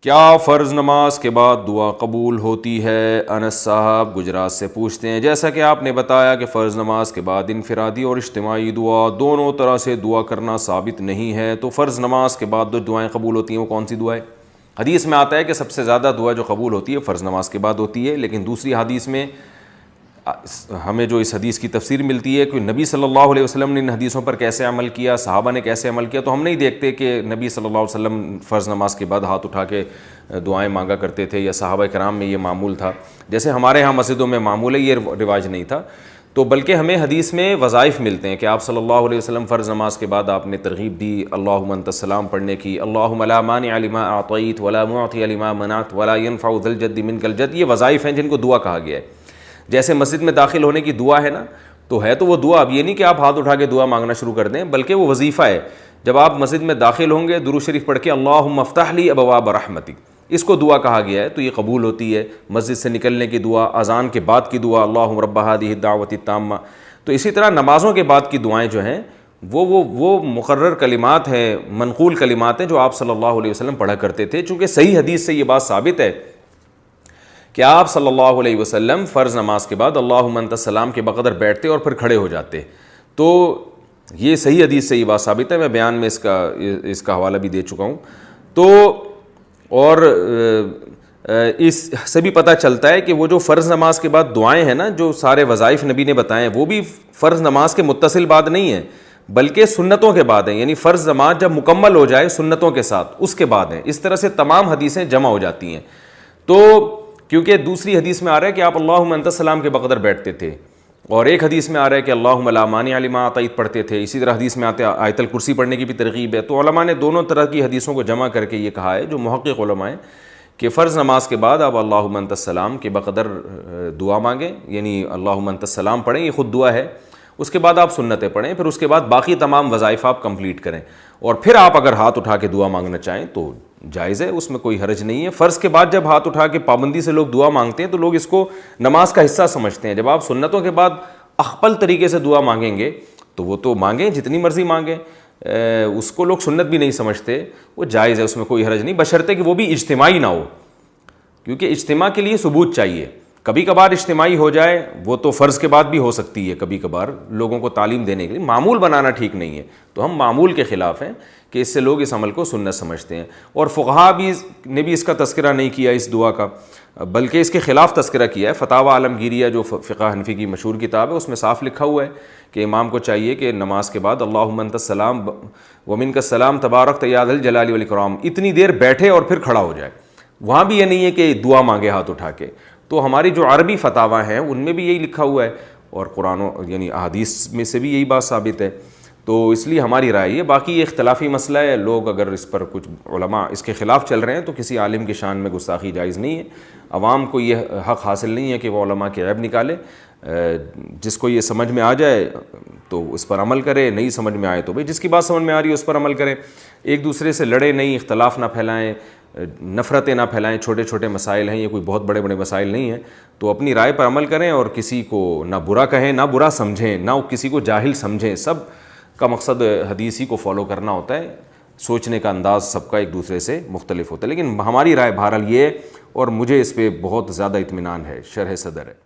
کیا فرض نماز کے بعد دعا قبول ہوتی ہے؟ انس صاحب گجرات سے پوچھتے ہیں، جیسا کہ آپ نے بتایا کہ فرض نماز کے بعد انفرادی اور اجتماعی دعا دونوں طرح سے دعا کرنا ثابت نہیں ہے، تو فرض نماز کے بعد جو دعائیں قبول ہوتی ہیں وہ کون سی دعائیں؟ حدیث میں آتا ہے کہ سب سے زیادہ دعا جو قبول ہوتی ہے فرض نماز کے بعد ہوتی ہے، لیکن دوسری حدیث میں ہمیں جو اس حدیث کی تفسیر ملتی ہے کہ نبی صلی اللہ علیہ وسلم نے ان حدیثوں پر کیسے عمل کیا، صحابہ نے کیسے عمل کیا، تو ہم نہیں دیکھتے کہ نبی صلی اللہ علیہ وسلم فرض نماز کے بعد ہاتھ اٹھا کے دعائیں مانگا کرتے تھے، یا صحابہ کرام میں یہ معمول تھا جیسے ہمارے ہاں مسجدوں میں معمول ہے، یہ رواج نہیں تھا۔ تو بلکہ ہمیں حدیث میں وظائف ملتے ہیں کہ آپ صلی اللہ علیہ وسلم فرض نماز کے بعد آپ نے ترغیب دی اللہم انت السلام پڑھنے کی، اللہم لا مانع لما اعطیت ولا معطی لما منعت ولا ينفع ذا الجد منک الجد، یہ وظائف ہیں جن کو دعا کہا گیا ہے۔ جیسے مسجد میں داخل ہونے کی دعا ہے نا، تو ہے تو وہ دعا، اب یہ نہیں کہ آپ ہاتھ اٹھا کے دعا مانگنا شروع کر دیں، بلکہ وہ وظیفہ ہے۔ جب آپ مسجد میں داخل ہوں گے درود شریف پڑھ کے اللہم افتح لی ابواب رحمتک، اس کو دعا کہا گیا ہے، تو یہ قبول ہوتی ہے۔ مسجد سے نکلنے کی دعا، اذان کے بعد کی دعا اللہم رب ہذہ الدعوۃ التامہ، تو اسی طرح نمازوں کے بعد کی دعائیں جو ہیں وہ مقرر کلمات ہیں، منقول کلمات ہیں جو آپ صلی اللہ علیہ وسلم پڑھا کرتے تھے، چونکہ صحیح حدیث سے یہ بات ثابت ہے کہ آپ صلی اللہ علیہ وسلم فرض نماز کے بعد اللہم انت السلام کے بقدر بیٹھتے اور پھر کھڑے ہو جاتے، تو یہ صحیح حدیث سے یہ بات ثابت ہے، میں بیان میں اس کا حوالہ بھی دے چکا ہوں۔ تو اور اس سے بھی پتہ چلتا ہے کہ وہ جو فرض نماز کے بعد دعائیں ہیں نا، جو سارے وظائف نبی نے بتائے ہیں، وہ بھی فرض نماز کے متصل بعد نہیں ہیں بلکہ سنتوں کے بعد ہیں، یعنی فرض نماز جب مکمل ہو جائے سنتوں کے ساتھ اس کے بعد ہیں۔ اس طرح سے تمام حدیثیں جمع ہو جاتی ہیں۔ تو کیونکہ دوسری حدیث میں آ رہا ہے کہ آپ اللہم انت السلام کے بقدر بیٹھتے تھے، اور ایک حدیث میں آ رہا ہے کہ اللہم لا مانع لما اعطیت پڑھتے تھے، اسی طرح حدیث میں آتے آیت الکرسی پڑھنے کی بھی ترغیب ہے۔ تو علماء نے دونوں طرح کی حدیثوں کو جمع کر کے یہ کہا ہے، جو محقق علماء ہیں، کہ فرض نماز کے بعد آپ اللہم انت السلام کے بقدر دعا مانگیں، یعنی اللہم انت السلام پڑھیں، یہ خود دعا ہے، اس کے بعد آپ سنتیں پڑھیں، پھر اس کے بعد باقی تمام وظائف آپ کمپلیٹ کریں، اور پھر آپ اگر ہاتھ اٹھا کے دعا مانگنا چاہیں تو جائز ہے، اس میں کوئی حرج نہیں ہے۔ فرض کے بعد جب ہاتھ اٹھا کے پابندی سے لوگ دعا مانگتے ہیں تو لوگ اس کو نماز کا حصہ سمجھتے ہیں۔ جب آپ سنتوں کے بعد اخپل طریقے سے دعا مانگیں گے تو وہ تو مانگیں، جتنی مرضی مانگیں، اس کو لوگ سنت بھی نہیں سمجھتے، وہ جائز ہے، اس میں کوئی حرج نہیں، بشرطے کہ وہ بھی اجتماعی نہ ہو، کیونکہ اجتماع کے لیے ثبوت چاہیے۔ کبھی کبھار اجتماعی ہو جائے وہ تو فرض کے بعد بھی ہو سکتی ہے، کبھی کبھار لوگوں کو تعلیم دینے کے لیے، معمول بنانا ٹھیک نہیں ہے، تو ہم معمول کے خلاف ہیں کہ اس سے لوگ اس عمل کو سنت سمجھتے ہیں۔ اور فقہا نے بھی اس کا تذکرہ نہیں کیا اس دعا کا، بلکہ اس کے خلاف تذکرہ کیا ہے۔ فتاوی عالمگیریہ جو فقہ حنفی کی مشہور کتاب ہے، اس میں صاف لکھا ہوا ہے کہ امام کو چاہیے کہ نماز کے بعد اللہم انت السلام ومنک السلام تبارکت یا ذا الجلال والاکرام اتنی دیر بیٹھے اور پھر کھڑا ہو جائے۔ وہاں بھی یہ نہیں ہے کہ دعا مانگے ہاتھ اٹھا کے۔ تو ہماری جو عربی فتاوی ہیں ان میں بھی یہی لکھا ہوا ہے، اور قرآن یعنی احادیث میں سے بھی یہی بات ثابت ہے، تو اس لیے ہماری رائے ہے۔ باقی یہ اختلافی مسئلہ ہے، لوگ اگر اس پر کچھ علماء اس کے خلاف چل رہے ہیں تو کسی عالم کی شان میں گستاخی جائز نہیں ہے۔ عوام کو یہ حق حاصل نہیں ہے کہ وہ علماء کے عیب نکالے، جس کو یہ سمجھ میں آ جائے تو اس پر عمل کرے، نہیں سمجھ میں آئے تو بھئی جس کی بات سمجھ میں آ رہی ہے اس پر عمل کرے، ایک دوسرے سے لڑے نہیں، اختلاف نہ پھیلائیں، نفرتیں نہ پھیلائیں۔ چھوٹے چھوٹے مسائل ہیں، یہ کوئی بہت بڑے بڑے مسائل نہیں ہیں، تو اپنی رائے پر عمل کریں اور کسی کو نہ برا کہیں نہ برا سمجھیں، نہ کسی کو جاہل سمجھیں۔ سب کا مقصد حدیث ہی کو فالو کرنا ہوتا ہے، سوچنے کا انداز سب کا ایک دوسرے سے مختلف ہوتا ہے، لیکن ہماری رائے بہرحال یہ ہے، اور مجھے اس پہ بہت زیادہ اطمینان ہے، شرح صدر ہے۔